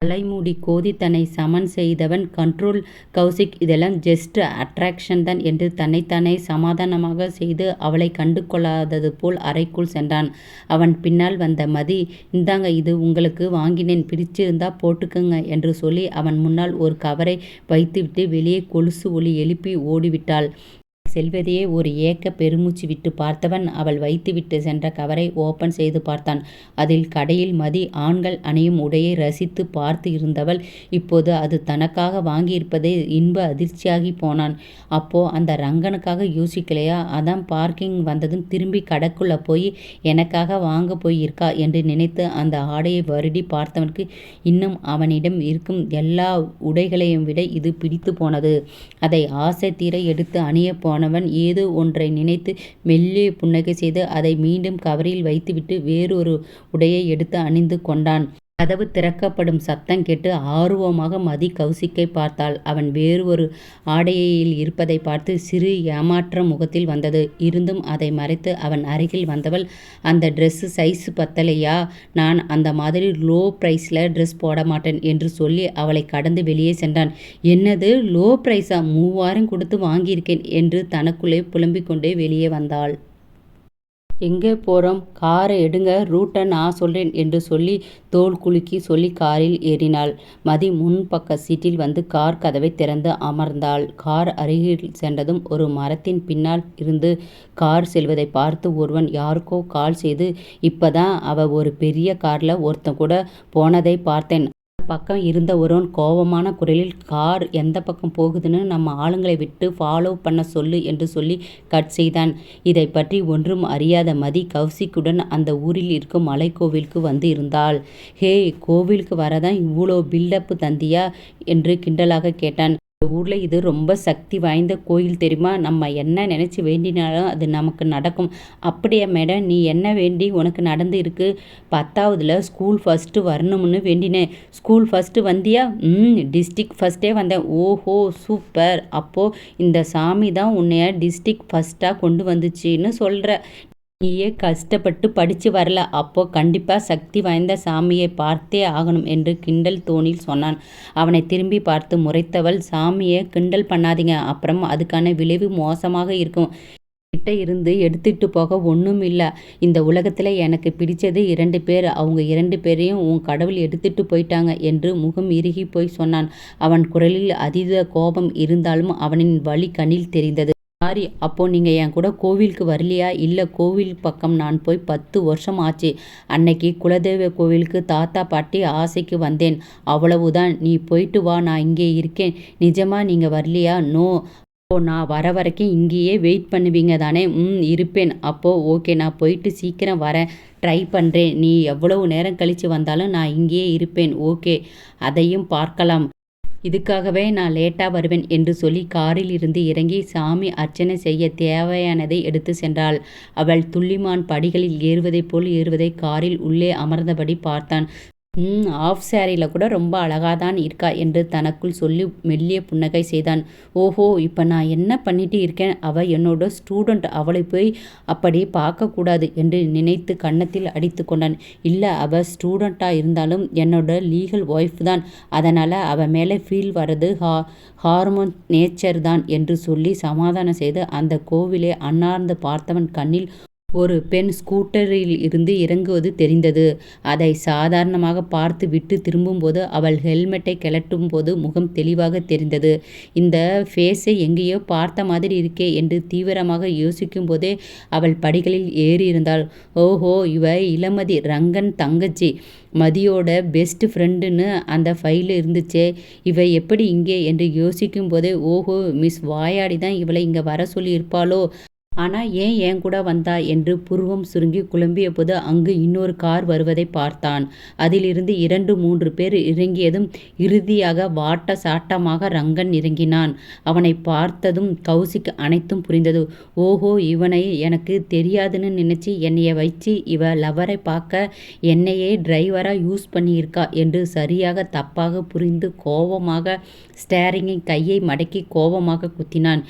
தலைமுடி கோதி தன்னை சமன் செய்தவன் கண்ட்ரோல் கௌசிக், இதெல்லாம் ஜஸ்ட் அட்ராக்ஷன் தான் என்று தன்னைத்தானே சமாதானமாக செய்து அவளை கண்டு கொள்ளாதது போல் அறைக்குள் சென்றான். அவன் பின்னால் வந்த மதி, இந்தாங்க, இது உங்களுக்கு வாங்கினேன், பிடிச்சிருந்தா போட்டுக்கங்க என்று சொல்லி அவன் முன்னால் ஒரு கவரை வைத்துவிட்டு வெளியே கொலுசு ஒலி எழுப்பி ஓடிவிட்டாள். செல்வதையே ஒரு ஏக்க பெருமூச்சு விட்டு பார்த்தவன் அவள் வைத்துவிட்டு சென்ற கவரை ஓப்பன் செய்து பார்த்தான். அதில் கடையில் மதி ஆண்கள் அணியும் உடையை ரசித்து பார்த்து இருந்தவள் இப்போது அது தனக்காக வாங்கியிருப்பதை இன்ப அதிர்ச்சியாகி போனான். அப்போ அந்த ரங்கனுக்காக யோசிக்கலையா? அதான் பார்க்கிங் வந்ததும் திரும்பி கடைக்குள்ள போய் எனக்காக வாங்க போயிருக்கா என்று நினைத்து அந்த ஆடையை வருடி பார்த்தவனுக்கு இன்னும் அவனிடம் இருக்கும் எல்லா உடைகளையும் விட இது பிடித்து போனது. அதை ஆசை தீர எடுத்து அணிய போனவன் ஏதோ ஒன்றை நினைத்து மெல்லிய புன்னகை செய்து அதை மீண்டும் கவரில் வைத்துவிட்டு வேறொரு உடையை எடுத்து அணிந்து கொண்டான். கதவு திறக்கப்படும் சத்தம் கேட்டு ஆர்வமாக மதி கௌசிக்கை பார்த்தாள். அவன் வேறு ஒரு ஆடையில் இருப்பதை பார்த்து சிறு ஏமாற்ற முகத்தில் வந்தது. இருந்தும் அதை மறைத்து அவன் அருகில் வந்தவள், அந்த ட்ரெஸ் சைஸ் பத்தலையா, நான் அந்த மாதிரி லோ ப்ரைஸில் ட்ரெஸ் போட மாட்டேன் என்று சொல்லி அவளை கடந்து வெளியே சென்றான். என்னது லோ ப்ரைஸா, 3000 கொடுத்து வாங்கியிருக்கேன் என்று தனக்குள்ளே புலம்பிக் கொண்டே வெளியே வந்தாள். எங்கே போகிறோம், காரை எடுங்க, ரூட்டை நான் சொல்கிறேன் என்று சொல்லி தோள் குலுக்கி சொல்லி காரில் ஏறினாள். மதி முன்பக்க சீட்டில் வந்து கார் கதவை திறந்து அமர்ந்தாள். கார் அருகில் சென்றதும் ஒரு மரத்தின் பின்னால் இருந்து கார் செல்வதை பார்த்து ஒருவன் யாருக்கோ கால் செய்து, இப்பதான் அவ ஒரு பெரிய காரில் ஒருத்தன் கூட போனதை பார்த்தேன். பக்கம் இருந்த ஒருவன் கோபமான குரலில், கார் எந்த பக்கம் போகுதுன்னு நம்ம ஆளுங்களை விட்டு ஃபாலோ பண்ண சொல்லு என்று சொல்லி கட் செய்தான். இதை பற்றி ஒன்றும் அறியாத மதி கௌசிக்குடன் அந்த ஊரில் இருக்கும் மலைக்கோவிலுக்கு வந்து இருந்தாள். ஹே, கோவிலுக்கு வரதான் இவ்வளோ பில்டப் தந்தியா என்று கிண்டலாக கேட்டான். இந்த ஊரில் இது ரொம்ப சக்தி வாய்ந்த கோயில் தெரியுமா, நம்ம என்ன நினச்சி வேண்டினாலும் அது நமக்கு நடக்கும். அப்படியா மேடம், நீ என்ன வேண்டி உனக்கு நடந்து இருக்கு? 10ஆவதுல ஸ்கூல் ஃபஸ்ட்டு வரணும்னு வேண்டினேன். ஸ்கூல் ஃபஸ்ட்டு வந்தியா? டிஸ்ட்ரிக்ட் ஃபஸ்ட்டே வந்தேன். ஓஹோ சூப்பர், அப்போது இந்த சாமி தான் உன்னைய டிஸ்ட்ரிக்ட் ஃபஸ்ட்டாக கொண்டு வந்துச்சின்னு சொல்கிற. நீயே கஷ்டப்பட்டு படித்து வரல, அப்போ கண்டிப்பாக சக்தி வாய்ந்த சாமியை பார்த்தே ஆகணும் என்று கிண்டல் தோணில் சொன்னான். அவனை திரும்பி பார்த்து முறைத்தவள், சாமியை கிண்டல் பண்ணாதீங்க, அப்புறம் அதுக்கான விளைவு மோசமாக இருக்கும். கிட்ட இருந்து எடுத்துட்டு போக ஒன்றும் இல்லை. இந்த உலகத்தில் எனக்கு பிடிச்சது 2 பேர், அவங்க 2 பேரையும் உன் கடவுள் எடுத்துட்டு போயிட்டாங்க என்று முகம் இறுகி போய் சொன்னான். அவன் குரலில் அதீத கோபம் இருந்தாலும் அவனின் வலி கண்ணில் தெரிந்தது. சாரி, அப்போ நீங்கள் என் கூட கோவிலுக்கு வரலையா? இல்லை, கோவில் பக்கம் நான் போய் 10 வருஷம் ஆச்சு. அன்னைக்கு குலதெய்வ கோவிலுக்கு தாத்தா பாட்டி ஆசைக்கு வந்தேன், அவ்வளவுதான். நீ போயிட்டு வா, நான் இங்கே இருக்கேன். நிஜமா நீங்கள் வரலையா? நோ. அப்போ நான் வர வரைக்கும் இங்கேயே வெயிட் பண்ணுவீங்க தானே? இருப்பேன். அப்போது ஓகே, நான் போயிட்டு சீக்கிரம் வரேன் ட்ரை பண்ணுறேன். நீ எவ்வளவு நேரம் கழித்து வந்தாலும் நான் இங்கேயே இருப்பேன். ஓகே, அதையும் பார்க்கலாம். இதுக்காகவே நான் லேட்டாக வருவேன் என்று சொல்லி காரில் இருந்து இறங்கி சாமி அர்ச்சனை செய்ய தேவையானதை எடுத்து சென்றாள். அவள் துள்ளிமான் படிகளில் ஏறுவதைப் போல் ஏறுவதை காரில் உள்ளே அமர்ந்தபடி பார்த்தான். ஆஃப் சாரியில் கூட ரொம்ப அழகாக தான் இருக்கா என்று தனக்குள் சொல்லி மெல்லிய புன்னகை செய்தான். ஓஹோ, இப்போ நான் என்ன பண்ணிட்டு இருக்கேன், அவள் என்னோட ஸ்டூடெண்ட், அவளை போய் அப்படி பார்க்கக்கூடாது என்று நினைத்து கன்னத்தில் அடித்து கொண்டான். இல்லை, அவள் ஸ்டூடெண்ட்டாக இருந்தாலும் என்னோட லீகல் ஒய்ஃப் தான், அதனால் அவள் மேலே ஃபீல் வர்றது ஹார்மோன் நேச்சர் தான் என்று சொல்லி சமாதானம் செய்து அந்த கோவிலை அன்னார்ந்து பார்த்தவன் கண்ணில் ஒரு பெண் ஸ்கூட்டரில் இருந்து இறங்குவது தெரிந்தது. அதை சாதாரணமாக பார்த்து விட்டு திரும்பும்போது அவள் ஹெல்மெட்டை கழட்டும் போது முகம் தெளிவாக தெரிந்தது. இந்த ஃபேஸை எங்கேயோ பார்த்த மாதிரி இருக்கே என்று தீவிரமாக யோசிக்கும் போதே அவள் படிகளில் ஏறியிருந்தாள். ஓஹோ, இவ இளமதி, ரங்கன் தங்கச்சி, மதியோட பெஸ்ட் ஃப்ரெண்டுன்னு அந்த ஃபைலில் இருந்துச்சே, இவ எப்படி இங்கே என்று யோசிக்கும் போதே ஓஹோ, மிஸ் வாயாடி தான் இவளை இங்கே வர சொல்லி இருப்பாளோ, ஆனால் ஏன் என் கூட வந்தா என்று புருவம் சுருங்கி குழம்பிய போது அங்கு இன்னொரு கார் வருவதை பார்த்தான். அதிலிருந்து 2-3 பேர் இறங்கியதும் இறுதியாக வாட்ட சாட்டமாக ரங்கன் இறங்கினான். அவனை பார்த்ததும் கௌசிக்கு அனைத்தும் புரிந்தது. ஓஹோ, இவனை எனக்கு தெரியாதுன்னு நினைச்சு என்னைய வச்சு இவ லவரை பார்க்க என்னையே டிரைவராக யூஸ் பண்ணியிருக்கா என்று சரியாக தப்பாக புரிந்து கோபமாக ஸ்டேரிங்கை கையை மடக்கி கோபமாக குத்தினான்.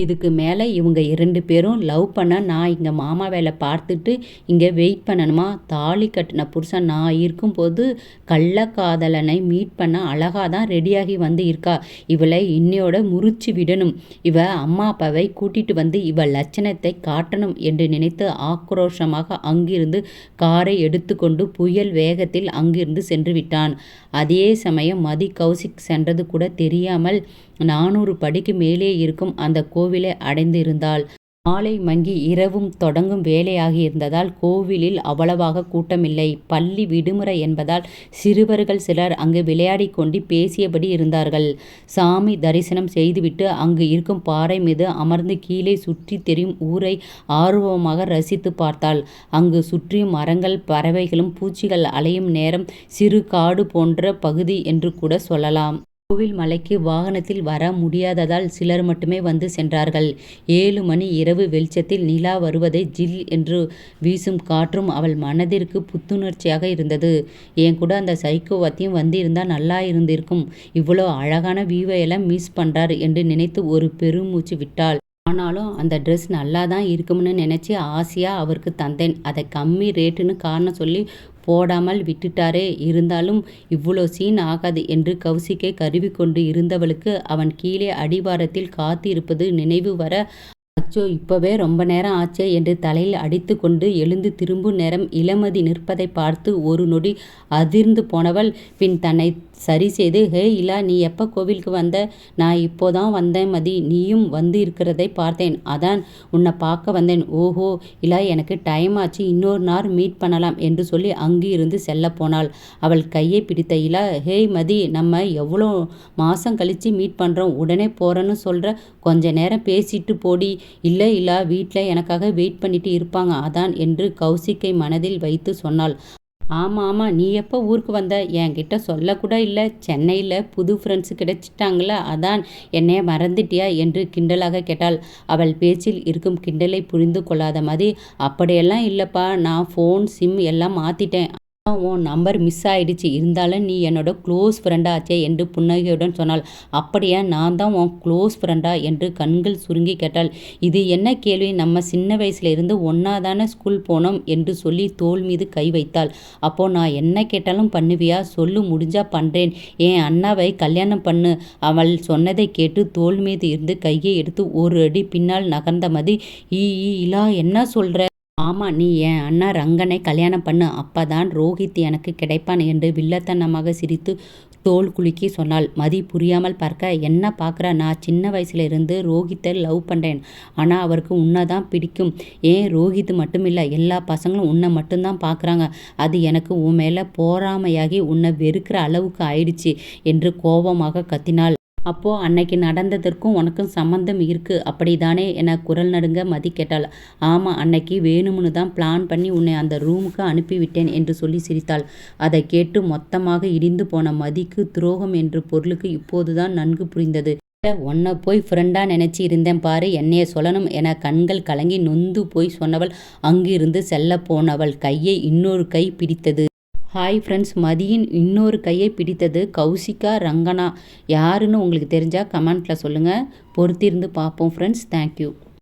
இதுக்கு மேலே இவங்க 2 பேரும் லவ் பண்ண நான் இங்கே மாமா வேலை பார்த்துட்டு இங்கே வெயிட் பண்ணணுமா? தாலி கட்டின புருஷன் நான் இருக்கும்போது கள்ளக்காதலனை மீட் பண்ண அழகாக தான் ரெடியாகி வந்து இருக்கா. இவளை இன்னையோட முறிச்சு விடணும். இவ அம்மா அப்பாவை கூட்டிட்டு வந்து இவ லட்சணத்தை காட்டணும் என்று நினைத்து ஆக்ரோஷமாக அங்கிருந்து காரை எடுத்துக்கொண்டு புயல் வேகத்தில் அங்கிருந்து சென்று விட்டான். அதே சமயம் மதி கௌசிக் சென்றது கூட தெரியாமல் 400 படிக்கு மேலே இருக்கும் அந்த கோவிலை அடைந்திருந்தாள். மாலை மங்கி இரவும் தொடங்கும் வேலையாகியிருந்ததால் கோவிலில் அவ்வளவாக கூட்டமில்லை. பள்ளி விடுமுறை என்பதால் சிறுவர்கள் சிலர் அங்கு விளையாடி கொண்டு பேசியபடி இருந்தார்கள். சாமி தரிசனம் செய்துவிட்டு அங்கு இருக்கும் பாறை மீது அமர்ந்து கீழே சுற்றி தெரியும் ஊரை ஆர்வமாக ரசித்து பார்த்தாள். அங்கு சுற்றியும் மரங்கள், பறவைகளும் பூச்சிகள் அலையும் நேரம் சிறு காடு போன்ற பகுதி என்று கூட சொல்லலாம். கோவில் மலைக்கு வாகனத்தில் வர முடியாததால் சிலர் மட்டுமே வந்து சென்றார்கள். 7 மணி இரவு வெளிச்சத்தில் நிலா வருவதை ஜில் என்று வீசும் காற்றும் அவள் மனதிற்கு புத்துணர்ச்சியாக இருந்தது. என் கூட அந்த சைக்கோவத்தையும் வந்து இருந்தால் நல்லா இருந்திருக்கும், இவ்வளோ அழகான வியூவையெல்லாம் மிஸ் பண்ணுறார் என்று நினைத்து ஒரு பெருமூச்சு விட்டாள். ஆனாலும் அந்த ட்ரெஸ் நல்லா தான் இருக்கும்னு நினச்சி ஆசையாக அவருக்கு தந்தேன். அதை கம்மி ரேட்டுன்னு காரணம் சொல்லி போடாமல் விட்டுட்டாரே, இருந்தாலும் இவ்வளோ சீன் ஆகாது என்று கௌசிக்கை கருவி கொண்டு இருந்தவளுக்கு அவன் கீழே அடிவாரத்தில் காத்து இருப்பது நினைவு வர, அச்சோ, இப்போவே ரொம்ப நேரம் ஆச்சே என்று தலையில் அடித்து கொண்டு எழுந்து திரும்பும் நேரம் இளமதி நிற்பதை பார்த்து ஒரு நொடி அதிர்ந்து போனவள் பின் தன்னை சரி செய்து, ஹே இலா, நீ எப்போ கோவிலுக்கு வந்த? நான் இப்போதான் வந்தேன் மதி, நீயும் வந்து இருக்கிறதை பார்த்தேன், அதான் உன்னை பார்க்க வந்தேன். ஓஹோ இலா, எனக்கு டைம் ஆச்சு, இன்னொரு நாள் மீட் பண்ணலாம் என்று சொல்லி அங்கு இருந்து செல்ல போனாள். அவள் கையை பிடித்த இலா, ஹே மதி, நம்ம எவ்வளோ மாதம் கழித்து மீட் பண்ணுறோம், உடனே போகிறேன்னு சொல்கிற, கொஞ்ச நேரம் பேசிட்டு போடி. இல்லை இலா, வீட்டில் எனக்காக வெயிட் பண்ணிட்டு இருப்பாங்க, அதான் என்று கௌசிக்கை மனதில் வைத்து சொன்னாள். ஆமாம், நீ எப்போ ஊருக்கு வந்த? என்கிட்ட சொல்லக்கூட இல்லை. சென்னையில் புது ஃப்ரெண்ட்ஸு கிடைச்சிட்டாங்களா, அதான் என்னைய மறந்துட்டியா என்று கிண்டலாக கேட்டாள். அவள் பேச்சில் இருக்கும் கிண்டலை புரிந்து கொள்ளாத மாதிரி, அப்படியெல்லாம் இல்லைப்பா, நான் ஃபோன் சிம் எல்லாம் மாற்றிட்டேன், உன் நம்பர் மிஸ் ஆயிடுச்சு, இருந்தாலும் நீ என்னோட க்ளோஸ் ஃப்ரெண்டாச்சே என்று புன்னகையுடன் சொன்னாள். அப்படியா, நான் தான் உன் க்ளோஸ் ஃப்ரெண்டா என்று கண்கள் சுருங்கி கேட்டாள். இது என்ன கேள்வி, நம்ம சின்ன வயசுல இருந்து ஒன்றா தானே ஸ்கூல் போனோம் என்று சொல்லி தோள் மீது கை வைத்தாள். அப்போ நான் என்ன கேட்டாலும் பண்ணுவியா? சொல்லு, முடிஞ்சா பண்ணுறேன், என் அண்ணாவை கல்யாணம் பண்ணு. அவள் சொன்னதை கேட்டு தோள் மீது இருந்து கையை எடுத்து ஒரு அடி பின்னால் நகர்ந்த மாதிரி, இலா, என்ன சொல்கிற? ஆமாம், நீ என் அண்ணா ரங்கனை கல்யாணம் பண்ணு, அப்பதான் ரோஹித் எனக்கு கிடைப்பான் என்று வில்லத்தனமாக சிரித்து தோள் குலுக்கி சொன்னாள். மதி புரியாமல் பார்க்க, என்ன பார்க்குற? நான் சின்ன வயசுல இருந்து ரோஹித்தை லவ் பண்ணுறேன், ஆனால் அவருக்கு உன்னை தான் பிடிக்கும். ஏன் ரோஹித் மட்டும் இல்லை, எல்லா பசங்களும் உன்னை மட்டும்தான் பார்க்குறாங்க, அது எனக்கு உன் மேலே போராமையாகி உன்னை வெறுக்கிற அளவுக்கு ஆயிடுச்சு என்று கோபமாக கத்தினாள். அப்போது அன்னைக்கு நடந்ததற்கும் உனக்கும் சம்மந்தம் இருக்குது அப்படிதானே என குரல் நடுங்க மதி கேட்டாள். ஆமாம், அன்னைக்கு வேணும்னு தான் பிளான் பண்ணி உன்னை அந்த ரூமுக்கு அனுப்பிவிட்டேன் என்று சொல்லி சிரித்தாள். அதை கேட்டு மொத்தமாக இடிந்து போன மதிக்கு துரோகம் என்ற பொருளுக்கு இப்போதுதான் நன்கு புரிந்தது. உன்னை போய் ஃப்ரெண்டாக நினச்சி இருந்தேன் பாரு, என்னைய சொல்லணும் என கண்கள் கலங்கி நொந்து போய் சொன்னவள் அங்கிருந்து செல்ல போனவள் கையை இன்னொரு கை பிடித்தது. ஹாய் ஃப்ரெண்ட்ஸ், மதியின் இன்னொரு கையை பிடித்தது கௌசிகா ரங்கனா யாருன்னு உங்களுக்கு தெரிஞ்சால் கமெண்ட்டில் சொல்லுங்கள். பொறுத்திருந்து பார்ப்போம் ஃப்ரெண்ட்ஸ். தேங்க்யூ.